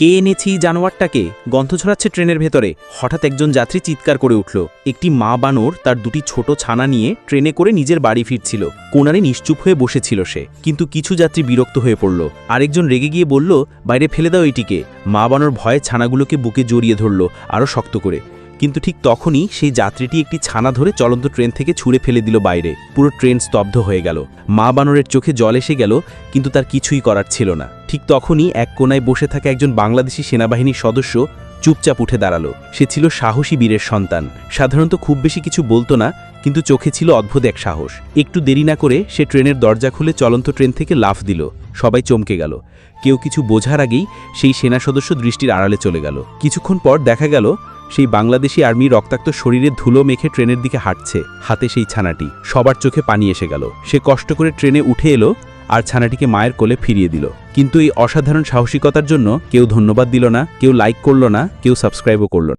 কে এনেছি জানোয়ারটাকে? গন্ধ ছড়াচ্ছে ট্রেনের ভেতরে। হঠাৎ একজন যাত্রী চিৎকার করে উঠল। একটি মা বানর তার দুটি ছোট ছানা নিয়ে ট্রেনে করে নিজের বাড়ি ফিরছিল। কোনারে নিশ্চুপ হয়ে বসেছিল সে, কিন্তু কিছু যাত্রী বিরক্ত হয়ে পড়ল। আরেকজন রেগে গিয়ে বলল, বাইরে ফেলে দাও এটিকে। মা বানর ভয়ে ছানাগুলোকে বুকে জড়িয়ে ধরল আরও শক্ত করে। কিন্তু ঠিক তখনই সেই যাত্রীটি একটি ছানা ধরে চলন্ত ট্রেন থেকে ছুঁড়ে ফেলে দিল বাইরে। পুরো ট্রেন স্তব্ধ হয়ে গেল। মা বানরের চোখে জল এসে গেল, কিন্তু তার কিছুই করার ছিল না। ঠিক তখনই এক কোনায় বসে থাকা একজন বাংলাদেশি সেনাবাহিনীর সদস্য চুপচাপ উঠে দাঁড়ালো। সে ছিল সাহসী বীরের সন্তান। সাধারণত খুব বেশি কিছু বলতো না, কিন্তু চোখে ছিল অদ্ভুত এক সাহস। একটু দেরি না করে সে ট্রেনের দরজা খুলে চলন্ত ট্রেন থেকে লাফ দিল। সবাই চমকে গেল। কেউ কিছু বোঝার আগেই সেই সেনা সদস্য দৃষ্টির আড়ালে চলে গেল। কিছুক্ষণ পর দেখা গেল সেই বাংলাদেশি আর্মির রক্তাক্ত শরীরে ধুলো মেখে ট্রেনের দিকে হাঁটছে, হাতে সেই ছানাটি। সবার চোখে পানি এসে গেল। সে কষ্ট করে ট্রেনে উঠে এলো আর ছানাটিকে মায়ের কোলে ফিরিয়ে দিল। কিন্তু এই অসাধারণ সাহসিকতার জন্য কেউ ধন্যবাদ দিল না, কেউ লাইক করল না, কেউ সাবস্ক্রাইবও করল না।